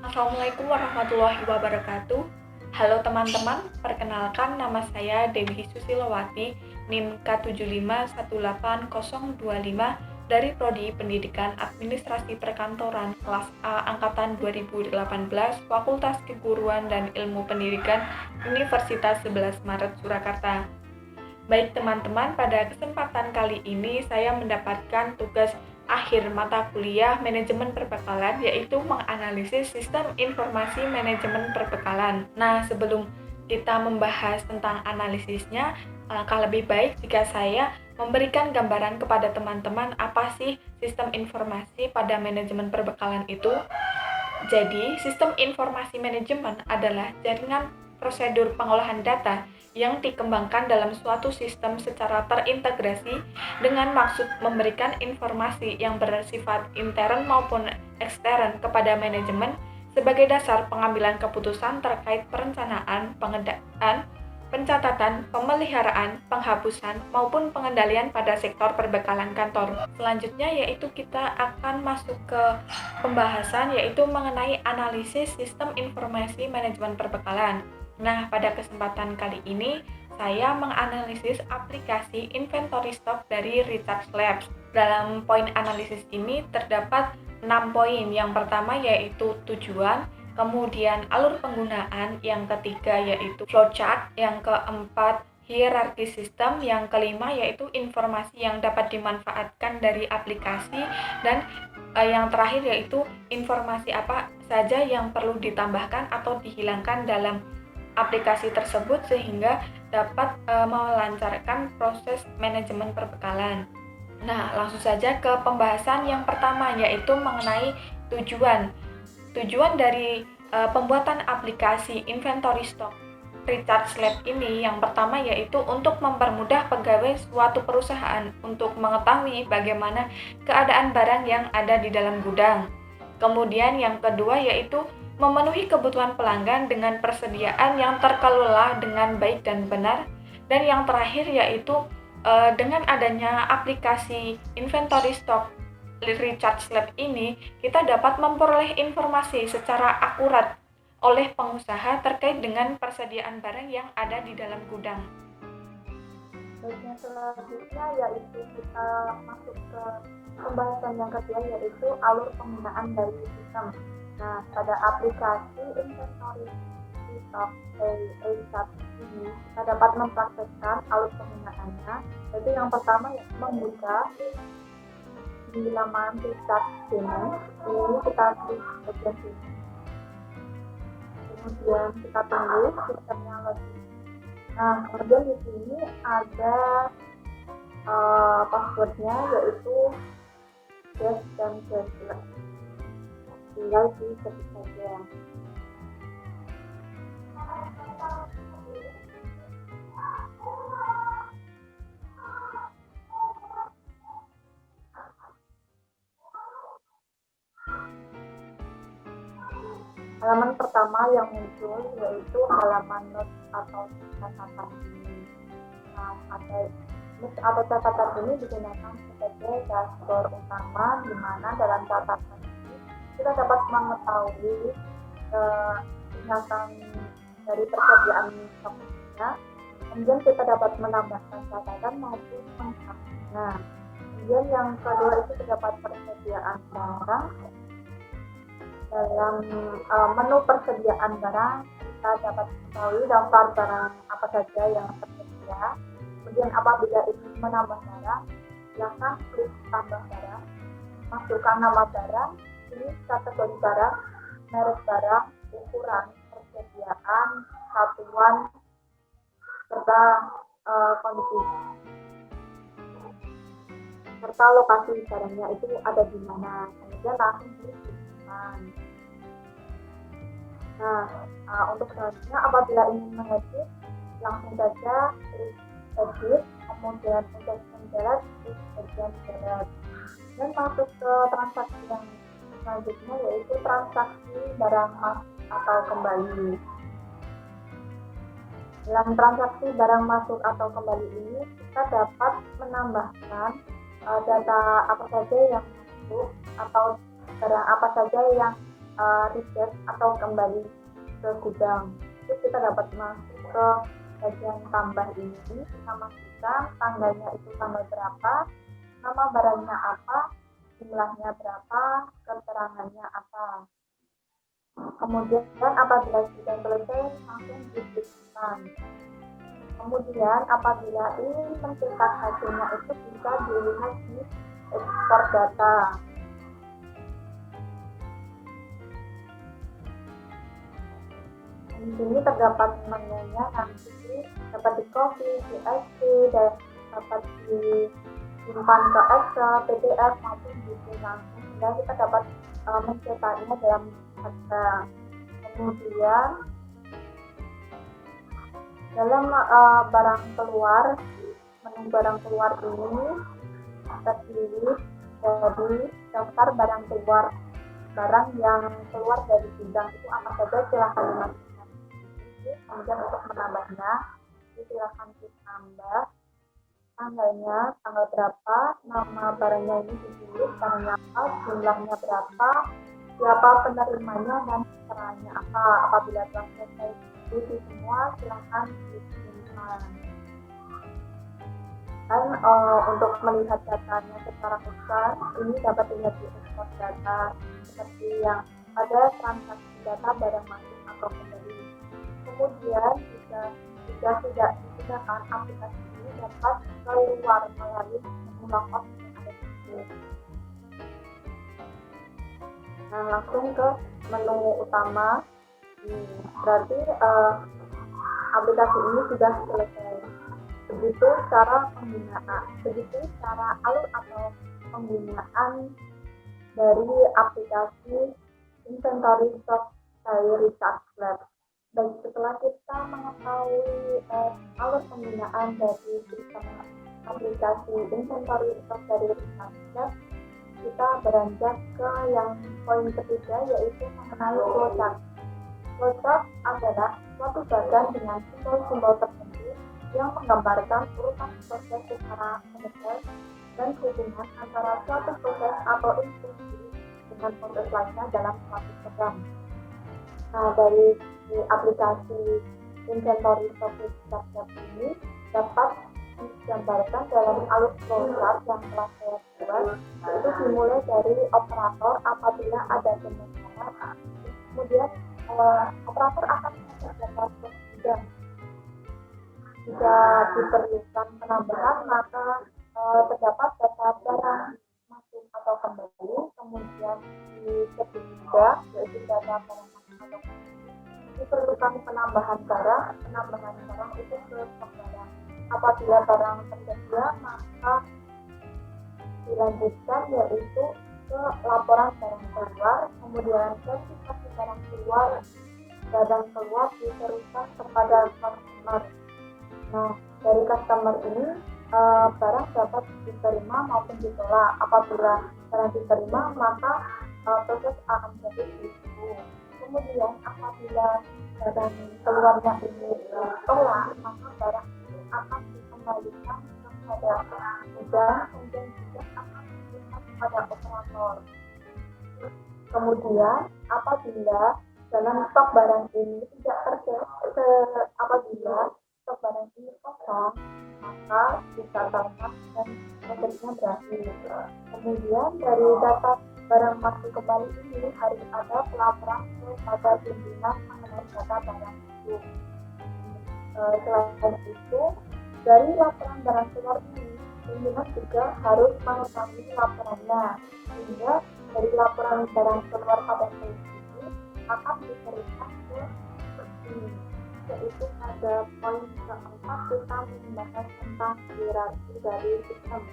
Assalamualaikum warahmatullahi wabarakatuh. Halo teman-teman, perkenalkan nama saya Dewi Susilowati, NIM K7518025 dari Prodi Pendidikan Administrasi Perkantoran kelas A angkatan 2018 Fakultas Keguruan dan Ilmu Pendidikan Universitas 11 Maret Surakarta. Baik teman-teman, pada kesempatan kali ini saya mendapatkan tugas akhir mata kuliah manajemen perbekalan, yaitu menganalisis sistem informasi manajemen perbekalan. Nah, sebelum kita membahas tentang analisisnya, alangkah lebih baik jika saya memberikan gambaran kepada teman-teman apa sih sistem informasi pada manajemen perbekalan itu. Jadi, sistem informasi manajemen adalah jaringan prosedur pengolahan data yang dikembangkan dalam suatu sistem secara terintegrasi dengan maksud memberikan informasi yang bersifat intern maupun ekstern kepada manajemen sebagai dasar pengambilan keputusan terkait perencanaan, pengadaan, pencatatan, pemeliharaan, penghapusan, maupun pengendalian pada sektor perbekalan kantor. Selanjutnya yaitu kita akan masuk ke pembahasan yaitu mengenai analisis sistem informasi manajemen perbekalan. Nah, pada kesempatan kali ini saya menganalisis aplikasi inventory stock dari Research Labs. Dalam poin analisis ini terdapat 6 poin. Yang pertama yaitu tujuan, kemudian alur penggunaan, yang ketiga yaitu flowchart, yang keempat hierarki sistem, yang kelima yaitu informasi yang dapat dimanfaatkan dari aplikasi, dan yang terakhir yaitu informasi apa saja yang perlu ditambahkan atau dihilangkan dalam aplikasi tersebut sehingga dapat melancarkan proses manajemen perbekalan. Nah, langsung saja ke pembahasan yang pertama yaitu mengenai tujuan. Tujuan dari pembuatan aplikasi inventory stock Research Lab ini yang pertama yaitu untuk mempermudah pegawai suatu perusahaan untuk mengetahui bagaimana keadaan barang yang ada di dalam gudang. Kemudian yang kedua yaitu memenuhi kebutuhan pelanggan dengan persediaan yang terkelola dengan baik dan benar. Dan yang terakhir yaitu dengan adanya aplikasi inventory stock Research Lab ini, kita dapat memperoleh informasi secara akurat oleh pengusaha terkait dengan persediaan barang yang ada di dalam gudang. Baiknya selanjutnya yaitu kita masuk ke pembahasan yang kedua yaitu alur penggunaan dari sistem. Nah, pada aplikasi inventory stock A1 ini kita dapat mempraktekkan alur penggunaannya, yaitu yang pertama membuka di laman Research ini kita klik bagian sini, kemudian kita tunggu sistemnya login. Nah, kemudian di sini ada passwordnya yaitu dash dan dash. Tinggal diketik saja. Halaman pertama yang muncul yaitu halaman notes atau catatan ini. Nah, notes atau catatan ini digunakan sebagai dashboard utama di mana dalam catatan ini kita dapat mengetahui ingatan dari persediaan stoknya. Kemudian kita dapat menambahkan catatan maupun menghapusnya. Kemudian yang kedua itu terdapat persediaan barang. Dalam menu persediaan barang kita dapat mengetahui daftar barang apa saja yang tersedia. Kemudian apabila ingin menambah barang, silakan klik tambah barang, masukkan nama barang, ini kategori barang, merek barang, ukuran, persediaan, satuan, serta kondisi serta lokasi barangnya itu ada di mana. Kemudian langsung disimpan. Nah, untuk selanjutnya apabila ingin mengedit, langsung saja klik edit, kemudian untuk menjerat klik bagian jerat. Dan masuk ke transaksi yang selanjutnya yaitu transaksi barang masuk atau kembali. Dalam transaksi barang masuk atau kembali ini kita dapat menambahkan data apa saja yang masuk atau barang apa saja yang reset atau kembali ke gudang. Terus kita dapat masuk ke bagian tambah ini, kita masukkan tanggalnya itu tanggal berapa, nama barangnya apa, jumlahnya berapa, keterangannya apa. Kemudian apabila sudah selesai langsung diklikkan. Kemudian apabila ingin mencetak hasilnya itu bisa dilihat di ekspor data. Di sini terdapat menunya, nanti dapat di copy, di extract, dan dapat disimpan ke Excel, PDF maupun di langsung, sehingga kita dapat mencetaknya dalam data. Kemudian dalam barang keluar, menu barang keluar ini terdiri dari daftar barang keluar. Barang yang keluar dari gudang itu apa saja, silahkan dimasukkan. Kemudian untuk menambahnya, silahkan ditambah tanggalnya, tanggal berapa, nama barangnya ini ditulis, barangnya apa, jumlahnya berapa, siapa penerimanya, dan caranya apa. Apabila telah selesai itu semua, silahkan disimpan. Dan untuk melihat datanya secara besar, ini dapat dilihat di ekspor data seperti yang ada transaksi data barang masuk atau kembali. Kemudian jika tidak digunakan, aplikasi ini dapat keluar melalui menu logout yang ada di sini. Nah, langsung ke menu utama. Berarti aplikasi ini sudah selesai. Begitu cara penggunaan, begitu cara alur atau penggunaan dari aplikasi Inventory Software Research Lab. Baik, setelah kita mengetahui alur penggunaan dari sistem aplikasi Inventory Software Research Lab, kita beranjak ke yang poin ketiga, yaitu mengenai flowchart. Flowchart adalah suatu bagan dengan simbol-simbol tertentu yang menggambarkan urutan proses secara mendetail dan hubungan antara suatu proses atau instruksi dengan proses lainnya dalam suatu program. Nah, dari aplikasi Inventory Software Research ini dapat digambarkan dalam alur flowchart yang telah saya buat. Itu dimulai dari operator apabila ada pembentangan, kemudian operator akan mengerjakan gudang. Jika diperlukan penambahan, maka terdapat data barang masuk atau kembali, kemudian di ketiga yaitu data barang masuk atau kembali. Diperlukan penambahan barang itu ke barang. Apabila barang tersedia, maka dilanjutkan yaitu ke laporan barang keluar, kemudian verifikasi barang keluar diteruskan kepada customer. Nah, dari customer ini barang dapat diterima maupun ditolak. Apabila barang diterima, maka proses akan jadi itu. Kemudian apabila barang keluarnya ini ditolak, maka barang itu akan dikembalikan kepada gudang, kemudian juga akan diberikan kepada operator. Kemudian apabila dalam stok barang ini tidak apabila stok barang ini kosong, maka dikatakan dan prosesnya berakhir. Kemudian dari data barang masuk kembali ini harus ada pelaporan kepada pimpinan mengenai data barang itu. Selain itu, dari laporan barang keluar ini, pimpinan juga harus mengetahui laporannya, sehingga dari laporan barang keluar pada saat ini akan diberikan ke ini, yaitu pada poin keempat kita membahas tentang hierarki dari sistem.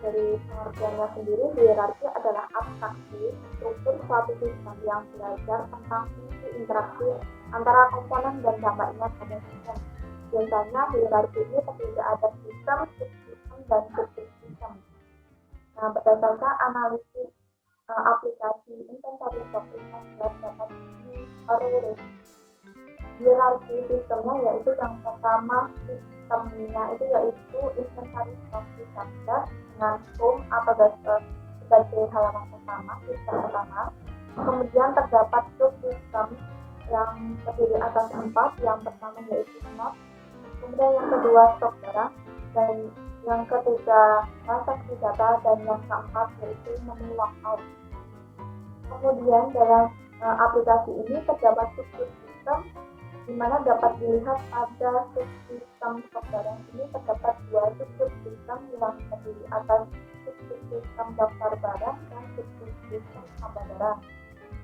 Dari pengertiannya sendiri, hierarki adalah abstraksi struktur suatu sistem yang belajar tentang fungsi interaksi antara komponen dan dampaknya pada sistem. Biasanya hierarki ini terdiri ada sistem, subsistem, dan subsistem. Nah, berdasarkan analisis aplikasi Inventory Software dapat diurus hierarki sistemnya, yaitu yang pertama sistemnya itu yaitu Inventory Software dengan home atau sebagai halaman pertama, sistem pertama. Kemudian terdapat subsistem yang terdiri atas 4, yang pertama yaitu not, kemudian yang kedua stok barang, dan yang ketiga transaksi data, dan yang keempat yaitu menu logout. Kemudian dalam aplikasi ini terdapat subsistem di mana dapat dilihat pada subsistem stok barang ini terdapat 2 subsistem yang terdiri atas subsistem daftar barang dan subsistem tambah barang.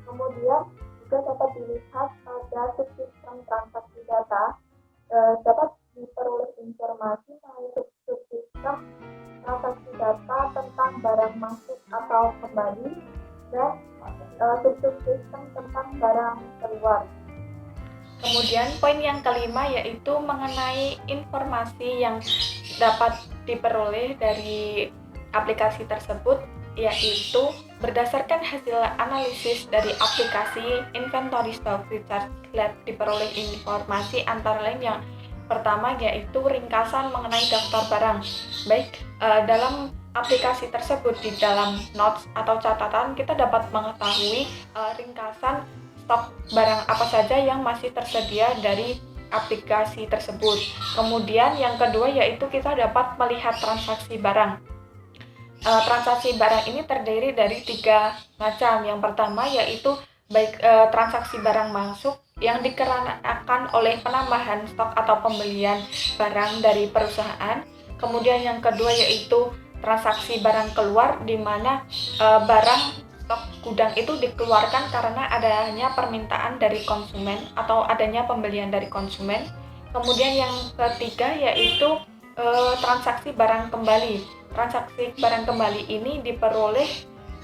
Kemudian juga dapat dilihat pada subsistem transaksi data, dapat diperoleh informasi mengenai subsistem transaksi data tentang barang masuk atau kembali, dan subsistem tentang barang keluar. Kemudian poin yang kelima yaitu mengenai informasi yang dapat diperoleh dari aplikasi tersebut, yaitu berdasarkan hasil analisis dari aplikasi Inventory Stock Recharge Lab diperoleh informasi antara lain yang pertama yaitu ringkasan mengenai daftar barang. Baik, dalam aplikasi tersebut di dalam notes atau catatan kita dapat mengetahui ringkasan stok barang apa saja yang masih tersedia dari aplikasi tersebut. Kemudian yang kedua yaitu kita dapat melihat transaksi barang. Transaksi barang ini terdiri dari 3 macam. Yang pertama yaitu baik transaksi barang masuk yang dikarenakan oleh penambahan stok atau pembelian barang dari perusahaan. Kemudian yang kedua yaitu transaksi barang keluar, di mana barang stok gudang itu dikeluarkan karena adanya permintaan dari konsumen atau adanya pembelian dari konsumen. Kemudian yang ketiga yaitu transaksi barang kembali. Transaksi barang kembali ini diperoleh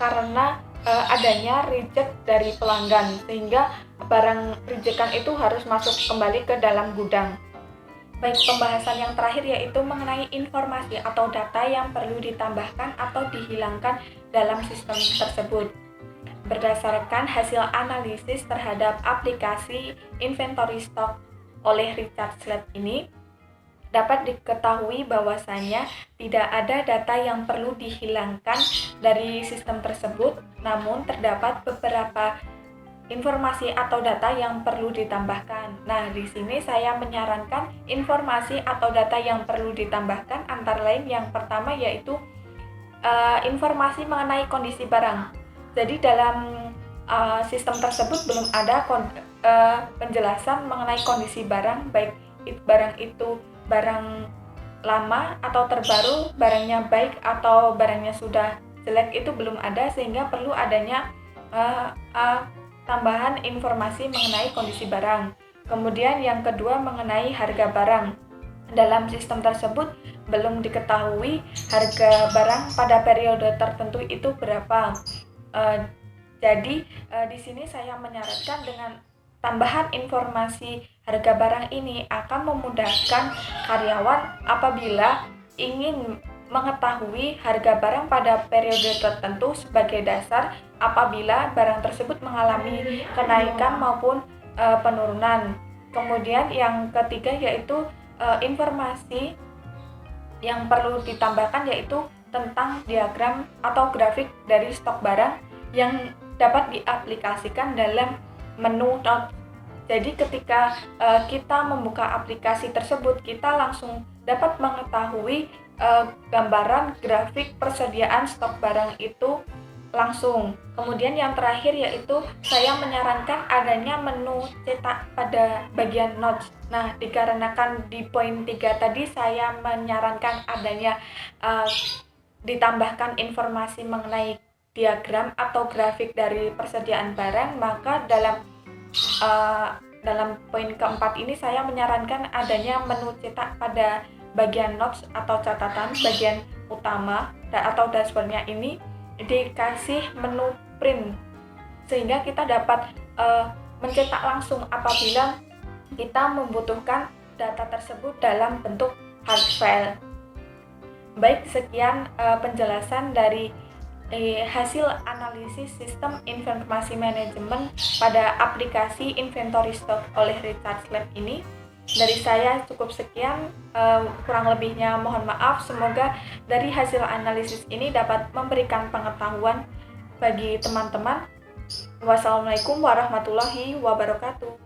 karena adanya reject dari pelanggan, sehingga barang rejekan itu harus masuk kembali ke dalam gudang. Baik, pembahasan yang terakhir yaitu mengenai informasi atau data yang perlu ditambahkan atau dihilangkan dalam sistem tersebut. Berdasarkan hasil analisis terhadap aplikasi Inventory Stock oleh Recharge Lab ini, dapat diketahui bahwasannya tidak ada data yang perlu dihilangkan dari sistem tersebut, namun terdapat beberapa informasi atau data yang perlu ditambahkan. Nah, di sini saya menyarankan informasi atau data yang perlu ditambahkan antara lain yang pertama yaitu informasi mengenai kondisi barang. Jadi dalam sistem tersebut belum ada penjelasan mengenai kondisi barang, baik barang itu barang lama atau terbaru, barangnya baik atau barangnya sudah jelek, itu belum ada, sehingga perlu adanya tambahan informasi mengenai kondisi barang. Kemudian yang kedua mengenai harga barang. Dalam sistem tersebut belum diketahui harga barang pada periode tertentu itu berapa. Jadi di sini saya menyarankan dengan tambahan informasi harga barang ini akan memudahkan karyawan apabila ingin mengetahui harga barang pada periode tertentu sebagai dasar apabila barang tersebut mengalami kenaikan maupun penurunan. Kemudian yang ketiga yaitu informasi yang perlu ditambahkan yaitu tentang diagram atau grafik dari stok barang yang dapat diaplikasikan dalam menu note. Jadi ketika kita membuka aplikasi tersebut, kita langsung dapat mengetahui gambaran grafik persediaan stok barang itu langsung. Kemudian yang terakhir yaitu saya menyarankan adanya menu cetak pada bagian notes. Nah, dikarenakan di poin 3 tadi saya menyarankan adanya ditambahkan informasi mengenai diagram atau grafik dari persediaan barang, maka dalam poin keempat ini saya menyarankan adanya menu cetak pada bagian notes atau catatan bagian utama atau dashboardnya ini dikasih menu print, sehingga kita dapat mencetak langsung apabila kita membutuhkan data tersebut dalam bentuk hard file. Baik, sekian penjelasan dari hasil analisis sistem informasi manajemen pada aplikasi Inventory Stock oleh Recharge Lab ini. Dari saya cukup sekian, kurang lebihnya mohon maaf. Semoga dari hasil analisis ini dapat memberikan pengetahuan bagi teman-teman Wassalamualaikum warahmatullahi wabarakatuh.